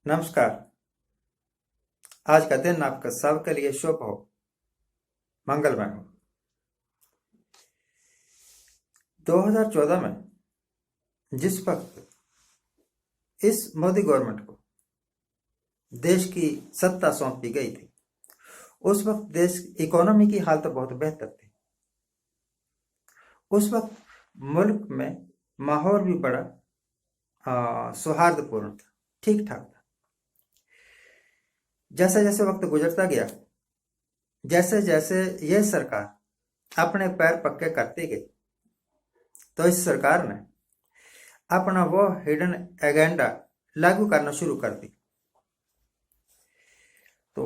नमस्कार। आज का दिन आपका सबके लिए शुभ हो, मंगलमय हो। 2014 में जिस वक्त इस मोदी गवर्नमेंट को देश की सत्ता सौंपी गई थी, उस वक्त देश इकोनॉमी की हालत बहुत बेहतर थी। उस वक्त मुल्क में माहौल भी बड़ा सौहार्दपूर्ण था, ठीक ठाक था। जैसे जैसे वक्त गुजरता गया, जैसे जैसे यह सरकार अपने पैर पक्के करती गई, तो इस सरकार ने अपना वो हिडन एजेंडा लागू करना शुरू कर दी। तो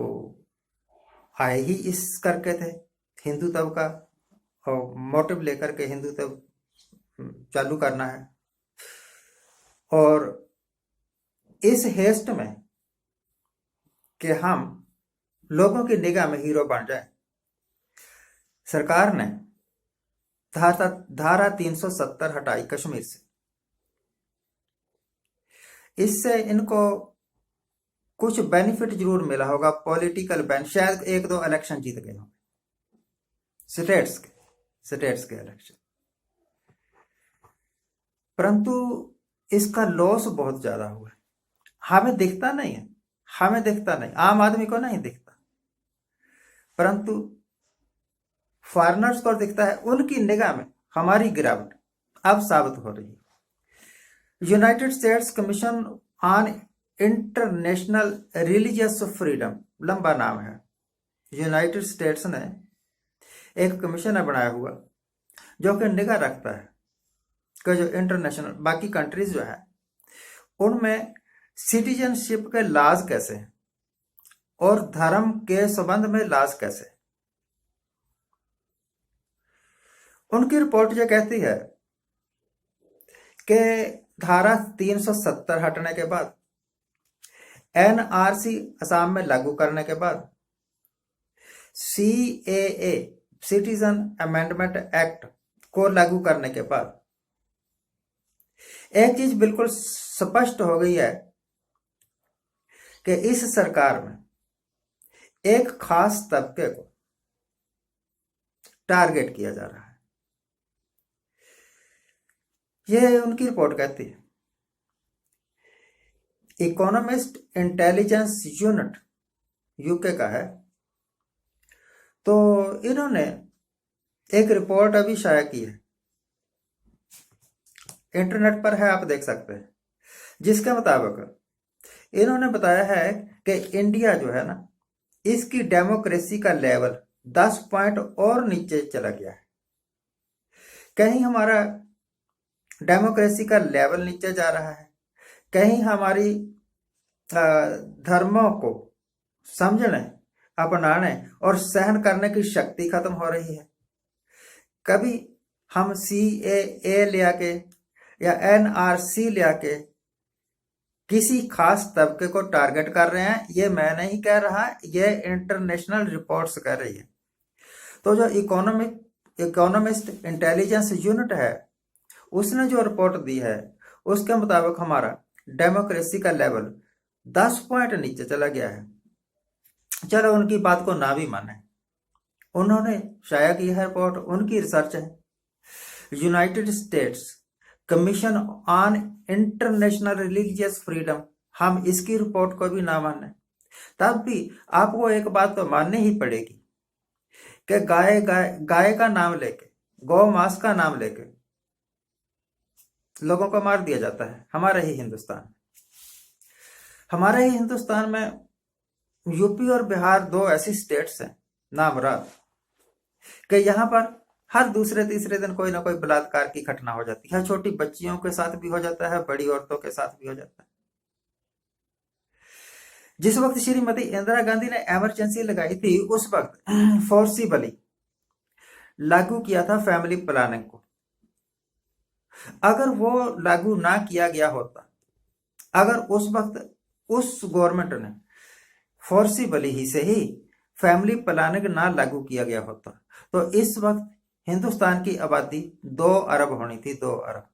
आए ही इस करके थे, हिंदुत्व का और मोटिव लेकर के हिंदुत्व चालू करना है। और इस हेस्ट में कि हम लोगों की निगाह में हीरो बन जाए, सरकार ने धारा 370 हटाई कश्मीर से। इससे इनको कुछ बेनिफिट जरूर मिला होगा, पॉलिटिकल बेनिफिट, शायद एक दो इलेक्शन जीत गए होंगे, स्टेट्स के इलेक्शन, परंतु इसका लॉस बहुत ज्यादा हुआ है। हमें दिखता नहीं है, आम आदमी को नहीं दिखता, परंतु फॉरेनर्स को दिखता है। उनकी निगाह में हमारी गिरावट अब साबित हो रही है। United states commission on international religious freedom, लंबा नाम है। यूनाइटेड स्टेट्स ने एक कमीशन बनाया हुआ जो कि निगाह रखता है कि जो इंटरनेशनल बाकी कंट्रीज जो है उनमें सिटीजनशिप के लाज कैसे हैं और धर्म के संबंध में लाज कैसे। उनकी रिपोर्ट ये कहती है कि धारा 370 हटने के बाद, एनआरसी असम में लागू करने के बाद, सीएए सिटीजन अमेंडमेंट एक्ट को लागू करने के बाद एक चीज बिल्कुल स्पष्ट हो गई है कि इस सरकार में एक खास तबके को टारगेट किया जा रहा है। यह उनकी रिपोर्ट कहती है। इकोनॉमिस्ट इंटेलिजेंस यूनिट यूके का है। तो इन्होंने एक रिपोर्ट अभी शाया की है, इंटरनेट पर है, आप देख सकते हैं, जिसके मुताबिक इन्होंने बताया है कि इंडिया जो है ना, इसकी डेमोक्रेसी का लेवल 10 पॉइंट और नीचे चला गया है। कहीं हमारा डेमोक्रेसी का लेवल नीचे जा रहा है, कहीं हमारी धर्मों को समझने, अपनाने और सहन करने की शक्ति खत्म हो रही है। कभी हम सीएए ले आके या एनआरसी ले आके किसी खास तबके को टारगेट कर रहे हैं। ये मैं नहीं कह रहा, ये इंटरनेशनल रिपोर्ट्स कह रही है। तो जो इकोनॉमिस्ट इंटेलिजेंस यूनिट है, उसने जो रिपोर्ट दी है उसके मुताबिक हमारा डेमोक्रेसी का लेवल 10 पॉइंट नीचे चला गया है। चलो उनकी बात को ना भी माने, उन्होंने शाया की है रिपोर्ट, उनकी रिसर्च है। United states commission on international religious freedom, हम इसकी रिपोर्ट को भी ना माने, तब भी आपको एक बात तो माननी ही पड़ेगी कि गाय का नाम लेके, गौ मांस का नाम लेके लोगों को मार दिया जाता है। हमारे ही हिंदुस्तान में यूपी और बिहार दो ऐसी स्टेट्स हैं नामराद कि यहाँ पर हर दूसरे तीसरे दिन कोई ना कोई बलात्कार की घटना हो जाती है। छोटी बच्चियों के साथ भी हो जाता है, बड़ी औरतों के साथ भी हो जाता है। जिस वक्त श्रीमती इंदिरा गांधी ने इमरजेंसी लगाई थी, उस वक्त फोर्सिबली लागू किया था फैमिली प्लानिंग को। अगर वो लागू ना किया गया होता, अगर उस वक्त उस गवर्नमेंट ने फोर्सिबली ही से ही फैमिली प्लानिंग ना लागू किया गया होता, तो इस वक्त हिंदुस्तान की आबादी 2 अरब होनी थी, 2 अरब।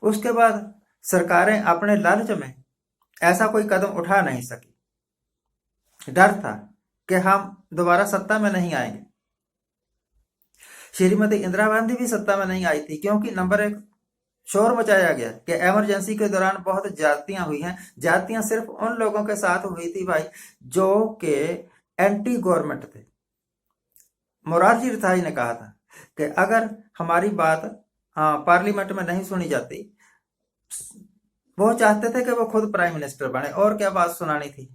उसके बाद सरकारें अपने लालच में ऐसा कोई कदम उठा नहीं सकी। डर था कि हम दोबारा सत्ता में नहीं आएंगे। श्रीमती इंदिरा गांधी भी सत्ता में नहीं आई थी, क्योंकि नंबर एक, शोर मचाया गया कि इमरजेंसी के दौरान बहुत ज्यादतियां हुई हैं। ज्यादतियां सिर्फ उन लोगों के साथ हुई थी भाई जो के एंटी गवर्नमेंट थे। मोरारजी देसाई ने कहा था कि अगर हमारी बात पार्लियामेंट में नहीं सुनी जाती, वो चाहते थे कि वो खुद प्राइम मिनिस्टर बने, और क्या बात सुनानी थी,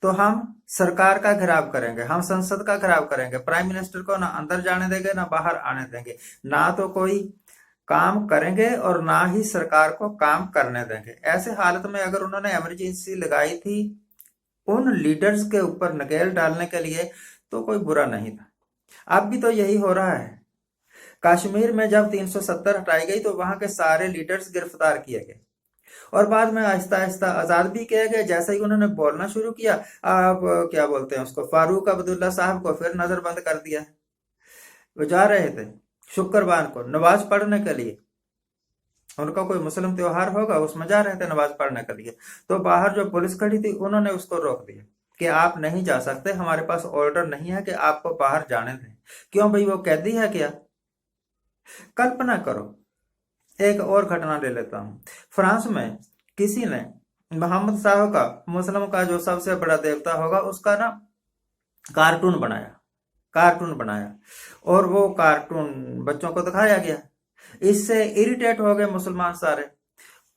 तो हम सरकार का घेराव करेंगे, हम संसद का घेराव करेंगे, प्राइम मिनिस्टर को ना अंदर जाने देंगे ना बाहर आने देंगे, ना तो कोई काम करेंगे और ना ही सरकार को काम करने देंगे। ऐसे हालत में अगर उन्होंने इमरजेंसी लगाई थी उन लीडर्स के ऊपर नकेल डालने के लिए, तो कोई बुरा नहीं था। अब भी तो यही हो रहा है। कश्मीर में जब 370 हटाई गई तो वहां के सारे लीडर्स गिरफ्तार किए गए और बाद में आहिस्ता आहिस्ता आजाद भी किए गए। जैसे ही उन्होंने बोलना शुरू किया, अब क्या बोलते हैं उसको, फारूक अब्दुल्ला साहब को फिर नजरबंद कर दिया। वो जा रहे थे शुक्रवार को नमाज पढ़ने के लिए, उनका कोई मुस्लिम त्योहार होगा, उसमें जा रहे थे नमाज पढ़ने के लिए, तो बाहर जो पुलिस खड़ी थी उन्होंने उसको रोक दिया कि आप नहीं जा सकते, हमारे पास ऑर्डर नहीं है कि आपको बाहर जाने दें। क्यों भाई, वो कैदी है क्या? कल्पना करो, एक और घटना ले लेता हूँ। फ्रांस में किसी ने मोहम्मद साहब का, मुस्लिम का जो सबसे बड़ा देवता होगा, उसका ना कार्टून बनाया, कार्टून बनाया और वो कार्टून बच्चों को दिखाया गया। इससे इरिटेट हो गए मुसलमान सारे,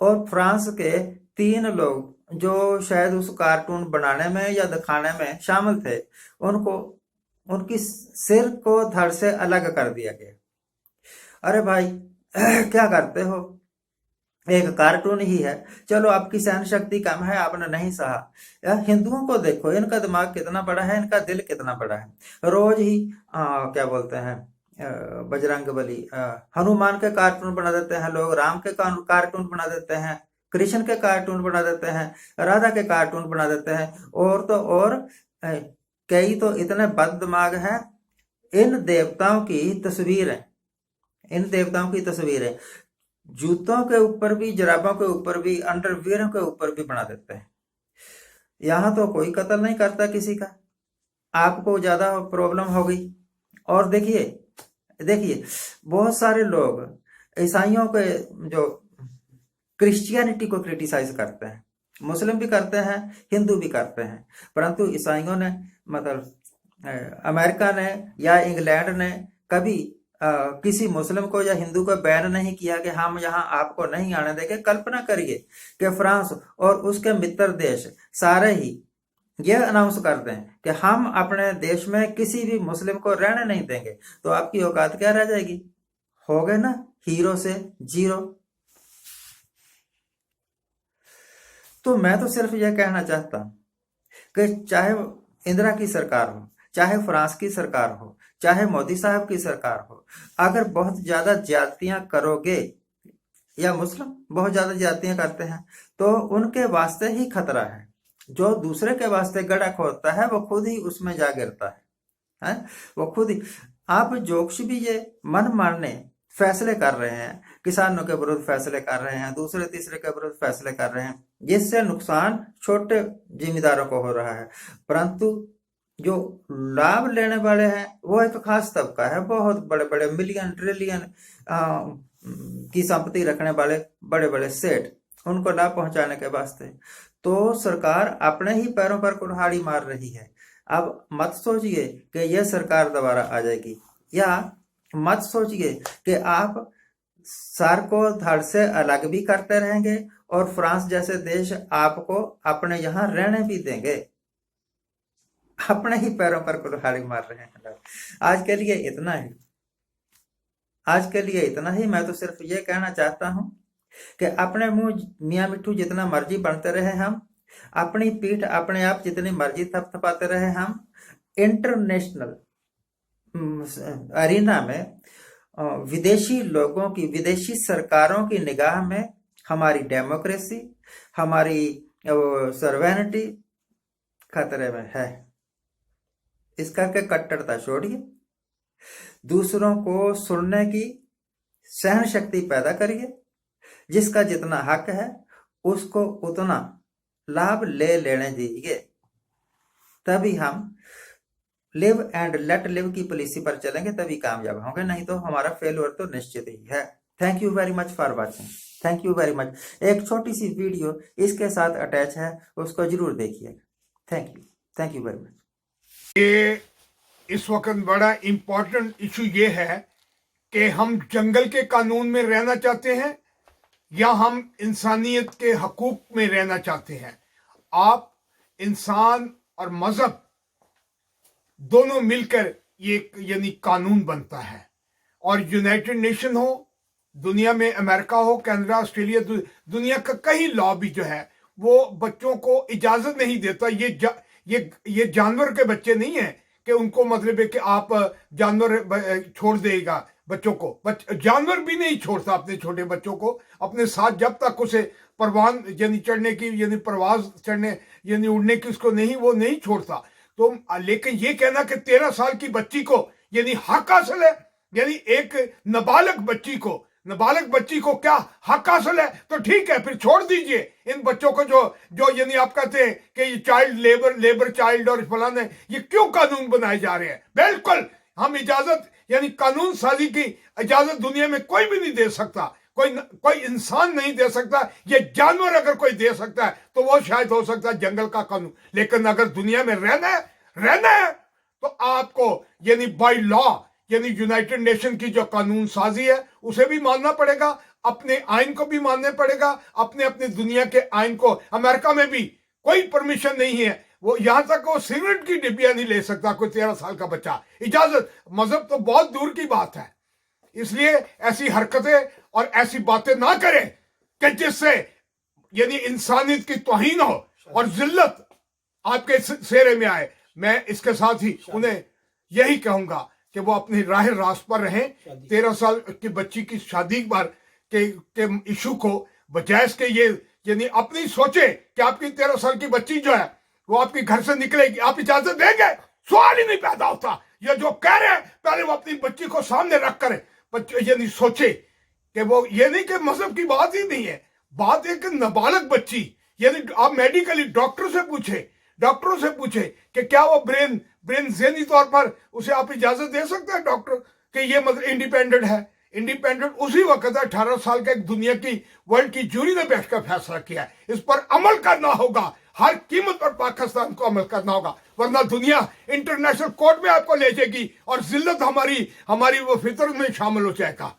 और फ्रांस के 3 लोग जो शायद उस कार्टून बनाने में या दिखाने में शामिल थे, उनको उनकी सिर को धड़ से अलग कर दिया गया। अरे भाई क्या करते हो, एक कार्टून ही है, चलो आपकी सहन शक्ति कम है, आपने नहीं सहा। हिंदुओं को देखो, इनका दिमाग कितना बड़ा है, इनका दिल कितना बड़ा है। रोज ही क्या बोलते हैं, बजरंग बली, हनुमान के कार्टून बना देते हैं लोग, राम के कार्टून बना देते हैं, कृष्ण के कार्टून बना देते हैं, राधा के कार्टून बना देते हैं, और तो और कई तो इतने बददिमाग हैं, इन देवताओं की तस्वीरें, इन देवताओं की तस्वीरें जूतों के ऊपर भी, जराबों के ऊपर भी, अंडरवियर के ऊपर भी बना देते हैं। यहां तो कोई कत्ल नहीं करता किसी का, आपको ज्यादा प्रॉब्लम हो गई। और देखिए देखिए बहुत सारे लोग ईसाइयों के, जो क्रिश्चियनिटी को क्रिटिसाइज करते हैं, मुस्लिम भी करते हैं, हिंदू भी करते हैं, परंतु ईसाइयों ने, मतलब अमेरिका ने या इंग्लैंड ने कभी किसी मुस्लिम को या हिंदू को बैन नहीं किया कि हम यहाँ आपको नहीं आने देंगे। कल्पना करिए कि फ्रांस और उसके मित्र देश सारे ही यह अनाउंस कर दें कि हम अपने देश में किसी भी मुस्लिम को रहने नहीं देंगे, तो आपकी औकात क्या रह जाएगी? हो गए ना हीरो से जीरो। तो मैं तो सिर्फ यह कहना चाहता हूं कि चाहे इंदिरा की सरकार हो, चाहे फ्रांस की सरकार हो, चाहे मोदी साहब की सरकार हो, अगर बहुत ज्यादा ज्यादतियां करोगे, या मुस्लिम बहुत ज्यादा ज्यादतियां करते हैं, तो उनके वास्ते ही खतरा है। जो दूसरे के वास्ते गड़ा खोदता है वो खुद ही उसमें जा गिरता है, वो खुद ही। आप जोक्स भी ये मन मारने फैसले कर रहे हैं, किसानों के विरुद्ध फैसले कर रहे हैं, दूसरे तीसरे के विरुद्ध फैसले कर रहे हैं, जिससे नुकसान छोटे जिम्मेदारों को हो रहा है, परंतु जो लाभ लेने वाले हैं वो एक खास तबका है, बहुत बड़े बड़े मिलियन ट्रिलियन की संपत्ति रखने वाले बड़े बड़े सेठ, उनको लाभ पहुंचाने के वास्ते तो सरकार अपने ही पैरों पर कुल्हाड़ी मार रही है। अब मत सोचिए कि यह सरकार दोबारा आ जाएगी, या मत सोचिए कि आप सर को धड़ से अलग भी करते रहेंगे और फ्रांस जैसे देश आपको अपने यहाँ रहने भी देंगे। अपने ही पैरों पर कुल्हाड़ी मार रहे हैं लोग। आज के लिए इतना ही, आज के लिए इतना ही। मैं तो सिर्फ ये कहना चाहता हूं कि अपने मुंह मियाँ मिट्ठू जितना मर्जी बनते रहे हम, अपनी पीठ अपने आप जितनी मर्जी थपथपाते रहे हम, इंटरनेशनल अरीना में विदेशी लोगों की, विदेशी सरकारों की निगाह में हमारी डेमोक्रेसी, हमारी सर्वेनिटी खतरे में है। इस करके कट्टरता छोड़िए, दूसरों को सुनने की सहन शक्ति पैदा करिए, जिसका जितना हक है उसको उतना लाभ ले लेने दीजिए, तभी हम लिव एंड लेट लिव की पॉलिसी पर चलेंगे, तभी कामयाब होंगे, नहीं तो हमारा फेलियर तो निश्चित ही है। Thank you very much for watching, thank you very much. एक छोटी सी वीडियो इसके साथ अटैच है, उसको जरूर देखिएगा। Thank you very much. ये इस वक्त बड़ा इंपॉर्टेंट इशू ये है कि हम जंगल के कानून में रहना चाहते हैं या हम इंसानियत के हकूक में रहना चाहते हैं। आप इंसान और मजहब दोनों मिलकर ये यानी कानून बनता है, और यूनाइटेड नेशन हो, दुनिया में अमेरिका हो, कनाडा, ऑस्ट्रेलिया, दुनिया का कई लॉ भी जो है वो बच्चों को इजाजत नहीं देता। ये जानवर के बच्चे नहीं है कि उनको मतलब है कि आप जानवर छोड़ देगा बच्चों को। जानवर भी नहीं छोड़ता अपने छोटे बच्चों को अपने साथ, जब तक उसे परवान यानी चढ़ने की यानी परवाज चढ़ने यानी उड़ने की उसको नहीं, वो नहीं छोड़ता। तो लेकिन ये कहना कि 13 साल की बच्ची को यानी हक हासिल है, यानी एक नाबालिग बच्ची को क्या हक हासिल है, तो ठीक है फिर छोड़ दीजिए इन बच्चों को जो यानी आप कहते हैं कि ये चाइल्ड लेबर चाइल्ड और फलाने, ये क्यों कानून बनाए जा रहे हैं। बिल्कुल हम इजाजत यानी कानून साजी की इजाजत दुनिया में कोई भी नहीं दे सकता, कोई इंसान नहीं दे सकता। ये जानवर अगर कोई दे सकता है तो वो शायद हो सकता है जंगल का कानून, लेकिन अगर दुनिया में रहना है तो आपको यानी बाय लॉ यानी यूनाइटेड नेशन की जो कानून साजी है उसे भी मानना पड़ेगा, अपने आइन को भी मानना पड़ेगा, अपने दुनिया के आइन को। अमेरिका में भी कोई परमिशन नहीं है, वो यहां तक वो सिगरेट की डिब्बियां नहीं ले सकता कोई 13 साल का बच्चा, इजाजत। मजहब तो बहुत दूर की बात है। इसलिए ऐसी हरकतें और ऐसी बातें ना करें कि जिससे यानी इंसानियत की तौहीन हो और जिल्लत आपके सेरे में आए। मैं इसके साथ ही उन्हें यही कहूंगा कि वो अपनी राह रास्त पर रहें। 13 साल की बच्ची की शादी के इशू को बजाय इसके ये यानी अपनी सोचे कि आपकी 13 साल की बच्ची जो है वो आपके घर से निकलेगी, आप इजाजत देंगे? सवाल ही नहीं पैदा होता। ये जो कह रहे हैं पहले वो अपनी बच्ची को सामने रख कर यानी सोचे कि वो ये नहीं कि मजहब की बात ही नहीं है, बात एक नाबालिग बच्ची यानी आप मेडिकली डॉक्टरों से पूछे कि क्या वो ब्रेन ज़हनी तौर पर उसे आप इजाजत दे सकते हैं डॉक्टर कि ये मतलब इंडिपेंडेंट है। इंडिपेंडेंट उसी वक्त 18 साल का एक दुनिया की वर्ल्ड की जूरी ने बैठकर फैसला किया है। इस पर अमल करना होगा, हर कीमत पर पाकिस्तान को अमल करना होगा, वरना दुनिया इंटरनेशनल कोर्ट में आपको ले जाएगी और जिल्लत हमारी वो फितर में शामिल हो जाएगा।